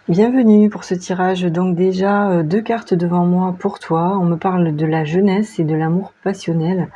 Bienvenue pour ce tirage. Donc déjà, 2 cartes devant moi pour toi. On me parle de la jeunesse et de l'amour passionnel.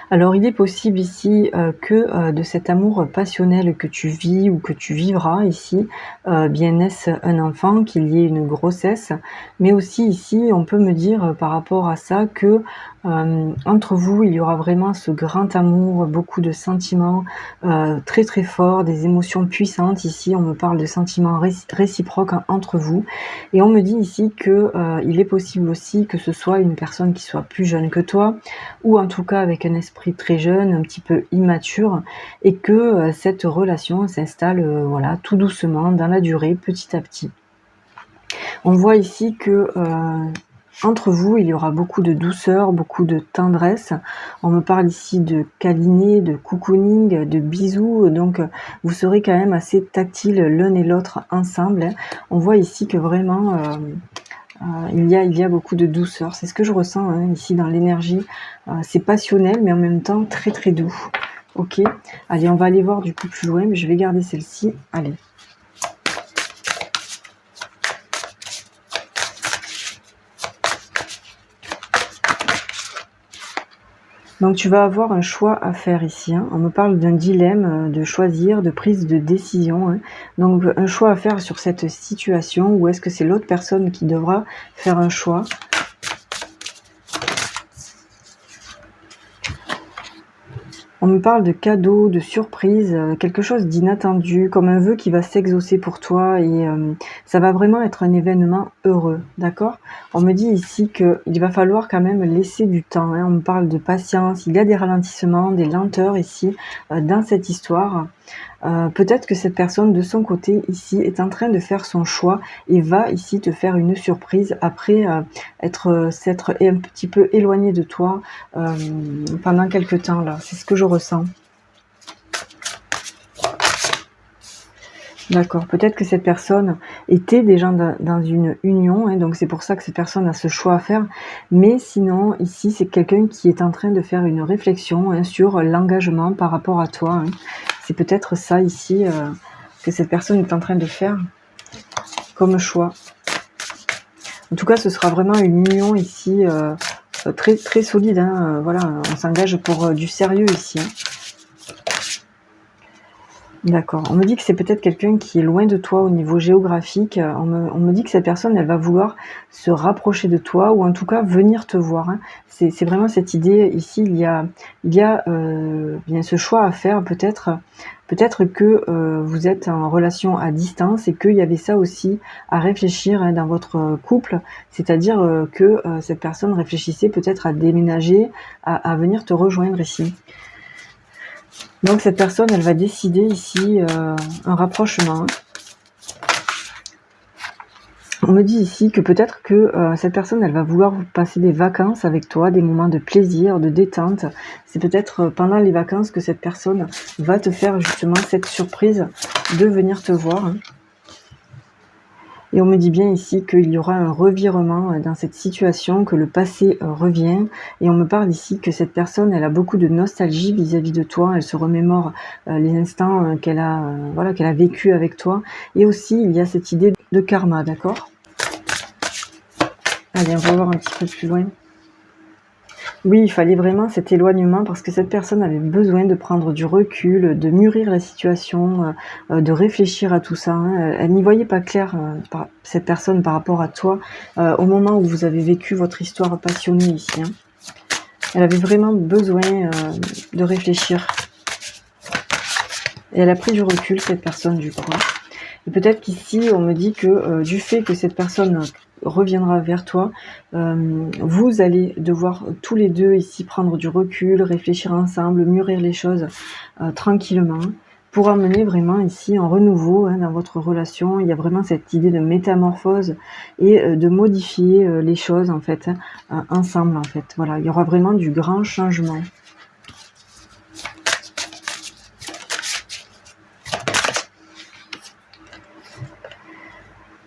Alors il est possible ici, que, de cet amour passionnel que tu vis ou que tu vivras ici, bien naisse un enfant, qu'il y ait une grossesse. Mais aussi ici, on peut me dire, par rapport à ça que, entre vous, il y aura vraiment ce grand amour, beaucoup de sentiments, très, très forts, des émotions puissantes. Ici, on me parle de sentiments réciproques entre vous et on me dit ici que, il est possible aussi que ce soit une personne qui soit plus jeune que toi ou en tout cas avec un esprit très jeune, un petit peu immature et que, cette relation s'installe, voilà, tout doucement dans la durée, petit à petit. On voit ici que, entre vous, il y aura beaucoup de douceur, beaucoup de tendresse. On me parle ici de câliner, de cocooning, de bisous, donc vous serez quand même assez tactiles l'un et l'autre ensemble, hein. On voit ici que vraiment, il y a beaucoup de douceur. C'est ce que je ressens, hein, ici dans l'énergie. C'est passionnel, mais en même temps très, très doux. OK. Allez, on va aller voir du coup plus loin, mais je vais garder celle-ci. Allez. Donc tu vas avoir un choix à faire ici, hein. On me parle d'un dilemme, de choisir, de prise de décision, hein. Donc un choix à faire sur cette situation ou est-ce que c'est l'autre personne qui devra faire un choix? On me parle de cadeaux, de surprises, quelque chose d'inattendu, comme un vœu qui va s'exaucer pour toi et ça va vraiment être un événement heureux, d'accord? On me dit ici qu'il va falloir quand même laisser du temps, hein. On me parle de patience, il y a des ralentissements, des lenteurs ici, dans cette histoire. Peut-être que cette personne de son côté ici est en train de faire son choix et va ici te faire une surprise après, s'être un petit peu éloigné de toi, pendant quelque temps là. C'est ce que je ressens. D'accord, peut-être que cette personne était déjà dans une union, hein, donc c'est pour ça que cette personne a ce choix à faire. Mais sinon, ici, c'est quelqu'un qui est en train de faire une réflexion, hein, sur l'engagement par rapport à toi, hein. C'est peut-être ça ici, que cette personne est en train de faire comme choix. En tout cas, ce sera vraiment une union ici, très, très solide, hein, voilà, on s'engage pour, du sérieux ici, hein. D'accord. On me dit que c'est peut-être quelqu'un qui est loin de toi au niveau géographique. On me dit que cette personne, elle va vouloir se rapprocher de toi ou en tout cas venir te voir, hein. C'est vraiment cette idée ici, il y a bien ce choix à faire peut-être que, vous êtes en relation à distance et qu'il y avait ça aussi à réfléchir, hein, dans votre, couple. C'est-à-dire, que, cette personne réfléchissait peut-être à déménager, à venir te rejoindre ici. Donc cette personne, elle va décider ici, un rapprochement. On me dit ici que peut-être que, cette personne, elle va vouloir passer des vacances avec toi, des moments de plaisir, de détente. C'est peut-être, pendant les vacances que cette personne va te faire justement cette surprise de venir te voir, hein. Et on me dit bien ici qu'il y aura un revirement, dans cette situation, que le passé, revient et on me parle ici que cette personne, elle a beaucoup de nostalgie vis-à-vis de toi. Elle se remémore, les instants, voilà, qu'elle a vécu avec toi et aussi il y a cette idée de karma, d'accord? Allez, on va voir un petit peu plus loin. Oui, il fallait vraiment cet éloignement parce que cette personne avait besoin de prendre du recul, de mûrir la situation, de réfléchir à tout ça, hein. Elle n'y voyait pas clair, cette personne par rapport à toi, au moment où vous avez vécu votre histoire passionnée ici, hein. Elle avait vraiment besoin, de réfléchir et elle a pris du recul, cette personne, du coup, hein. Et peut-être qu'ici, on me dit que, du fait que cette personne reviendra vers toi, vous allez devoir tous les 2 ici prendre du recul, réfléchir ensemble, mûrir les choses, tranquillement pour amener vraiment ici un renouveau, hein, dans votre relation. Il y a vraiment cette idée de métamorphose et de modifier, les choses en fait, hein, ensemble en fait. Voilà, il y aura vraiment du grand changement.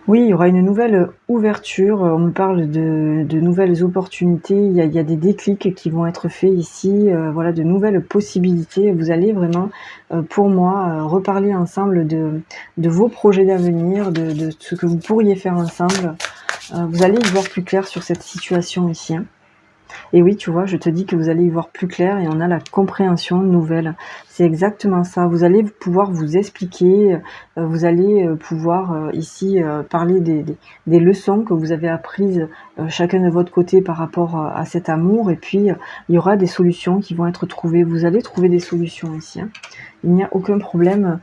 Oui, il y aura une nouvelle ouverture, on me parle de nouvelles opportunités, il y a des déclics qui vont être faits ici, voilà, de nouvelles possibilités. Vous allez vraiment, pour moi, reparler ensemble de vos projets d'avenir, de ce que vous pourriez faire ensemble. Vous allez y voir plus clair sur cette situation ici, hein. Et oui, tu vois, je te dis que vous allez y voir plus clair et on a la compréhension nouvelle. C'est exactement ça. Vous allez pouvoir vous expliquer, vous allez pouvoir ici parler des leçons que vous avez apprises chacun de votre côté par rapport à cet amour. Et puis, il y aura des solutions qui vont être trouvées. Vous allez trouver des solutions ici, hein. Il n'y a aucun problème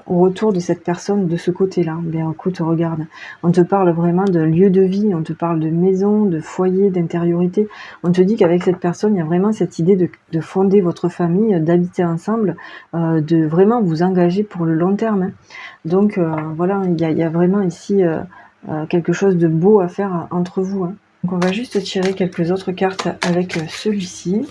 au retour de cette personne de ce côté-là. Bien, écoute, regarde, on te parle vraiment de lieu de vie, on te parle de maison, de foyer, d'intériorité. On te dit qu'avec cette personne, il y a vraiment cette idée de fonder votre famille, d'habiter ensemble, de vraiment vous engager pour le long terme, hein. Donc voilà, il y a vraiment ici quelque chose de beau à faire entre vous, hein. Donc on va juste tirer quelques autres cartes avec celui-ci.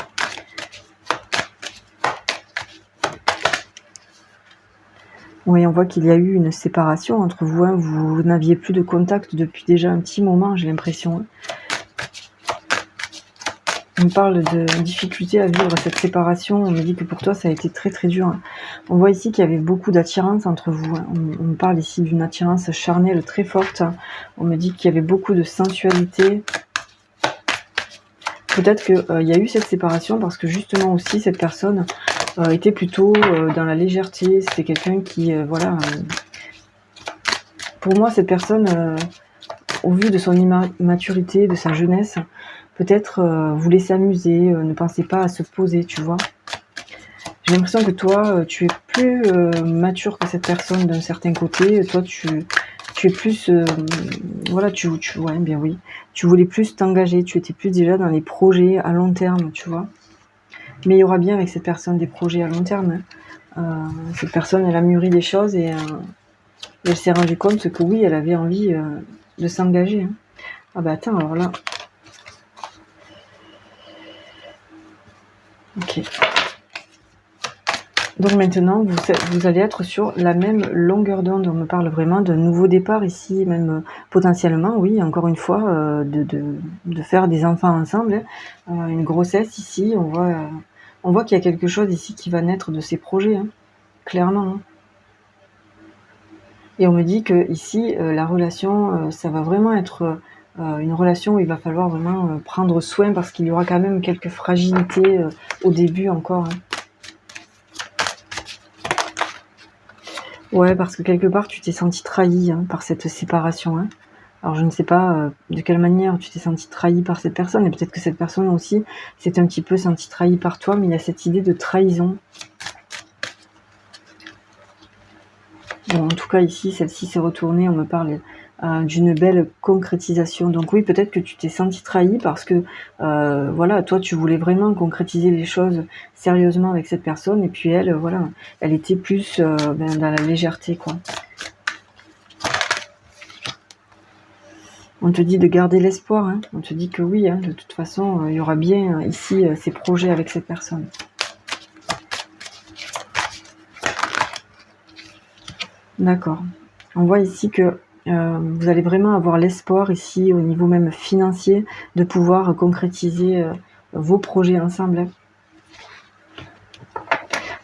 Oui, on voit qu'il y a eu une séparation entre vous, hein. Vous n'aviez plus de contact depuis déjà un petit moment, j'ai l'impression, hein. On me parle de difficulté à vivre cette séparation. On me dit que pour toi, ça a été très très dur, hein. On voit ici qu'il y avait beaucoup d'attirance entre vous, hein. On me parle ici d'une attirance charnelle très forte. On me dit qu'il y avait beaucoup de sensualité. Peut-être qu'il y a eu cette séparation parce que justement aussi cette personne était plutôt dans la légèreté. C'était quelqu'un qui, voilà. Pour moi, cette personne, au vu de son immaturité, de sa jeunesse, peut-être voulait s'amuser, ne pensait pas à se poser, tu vois. J'ai l'impression que toi, tu es plus mature que cette personne d'un certain côté. Toi, tu es plus, voilà, ouais, bien oui. Tu voulais plus t'engager, tu étais plus déjà dans les projets à long terme, tu vois. Mais il y aura bien avec cette personne des projets à long terme, hein. Cette personne, elle a mûri les choses et elle s'est rendue compte que oui, elle avait envie de s'engager, hein. Ah bah attends, alors là... Ok. Donc maintenant, vous allez être sur la même longueur d'onde. On me parle vraiment d'un nouveau départ ici, même potentiellement, oui, encore une fois, de faire des enfants ensemble, hein. Une grossesse ici, on voit qu'il y a quelque chose ici qui va naître de ces projets, hein, clairement, hein. Et on me dit que ici, la relation, ça va vraiment être une relation où il va falloir vraiment prendre soin parce qu'il y aura quand même quelques fragilités au début encore, hein. Ouais, parce que quelque part, tu t'es senti trahi, hein, par cette séparation, hein. Alors je ne sais pas de quelle manière tu t'es senti trahi par cette personne, et peut-être que cette personne aussi s'est un petit peu sentie trahie par toi, mais il y a cette idée de trahison. Bon, en tout cas ici, celle-ci s'est retournée, on me parle d'une belle concrétisation. Donc oui, peut-être que tu t'es senti trahi parce que voilà, toi tu voulais vraiment concrétiser les choses sérieusement avec cette personne, et puis elle, voilà, elle était plus dans la légèreté, quoi. On te dit de garder l'espoir, hein. On te dit que oui, hein, de toute façon, il y aura bien ici ces projets avec cette personne. D'accord. On voit ici que vous allez vraiment avoir l'espoir ici, au niveau même financier, de pouvoir concrétiser vos projets ensemble, hein.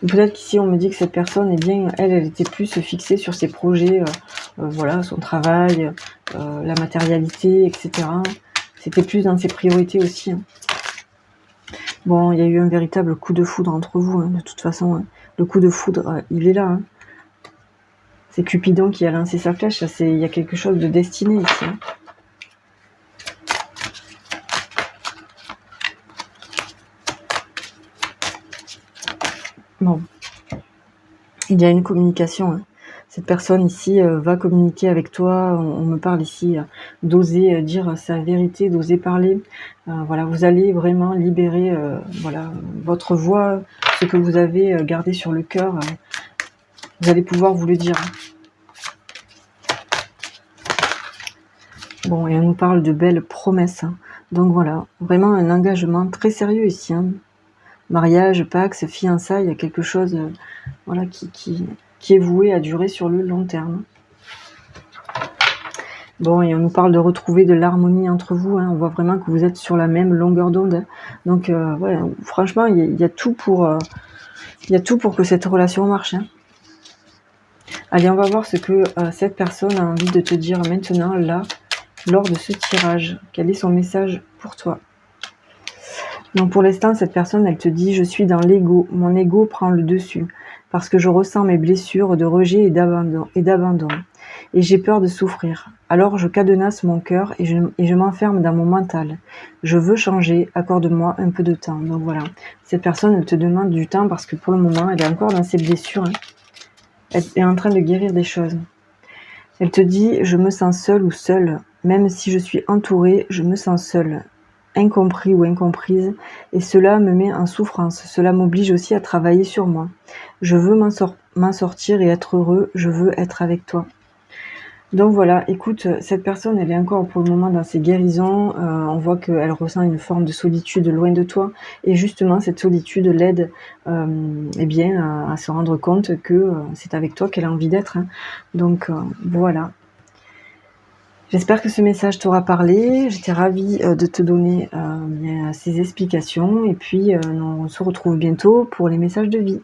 Peut-être qu'ici, on me dit que cette personne, eh bien, elle était plus fixée sur ses projets, voilà, son travail, la matérialité, etc. C'était plus dans ses priorités aussi, hein. Bon, il y a eu un véritable coup de foudre entre vous, hein, de toute façon, hein. Le coup de foudre, il est là, hein. C'est Cupidon qui a lancé sa flèche, il y a quelque chose de destiné ici, hein. Bon, il y a une communication, hein. Cette personne ici va communiquer avec toi. On me parle ici d'oser dire sa vérité, d'oser parler. Voilà, vous allez vraiment libérer voilà, votre voix, ce que vous avez gardé sur le cœur. Vous allez pouvoir vous le dire. Bon, et on nous parle de belles promesses, hein. Donc voilà, vraiment un engagement très sérieux ici, hein. Mariage, pax, fiançailles, il y a quelque chose voilà, qui est voué à durer sur le long terme. Bon, et on nous parle de retrouver de l'harmonie entre vous, hein. On voit vraiment que vous êtes sur la même longueur d'onde, hein. Donc, ouais, franchement, il y a tout pour que cette relation marche, hein. Allez, on va voir ce que cette personne a envie de te dire maintenant, là, lors de ce tirage. Quel est son message pour toi? Donc pour l'instant, cette personne, elle te dit: «Je suis dans l'ego. Mon ego prend le dessus parce que je ressens mes blessures de rejet et d'abandon et j'ai peur de souffrir. Alors je cadenasse mon cœur et je m'enferme dans mon mental. Je veux changer, accorde-moi un peu de temps». Donc voilà, cette personne, elle te demande du temps parce que pour le moment, elle est encore dans ses blessures, hein. Elle est en train de guérir des choses. Elle te dit: «Je me sens seule ou seule. Même si je suis entourée, je me sens seule, incompris ou incomprise et cela me met en souffrance. Cela m'oblige aussi à travailler sur moi. Je veux m'en sortir et être heureux. Je veux être avec toi». Donc voilà, écoute, cette personne, elle est encore pour le moment dans ses guérisons. On voit qu'elle ressent une forme de solitude loin de toi et justement cette solitude l'aide, et bien à se rendre compte que, c'est avec toi qu'elle a envie d'être, hein. Donc, voilà. J'espère que ce message t'aura parlé. J'étais ravie, de te donner, bien ces explications et puis, on se retrouve bientôt pour les messages de vie.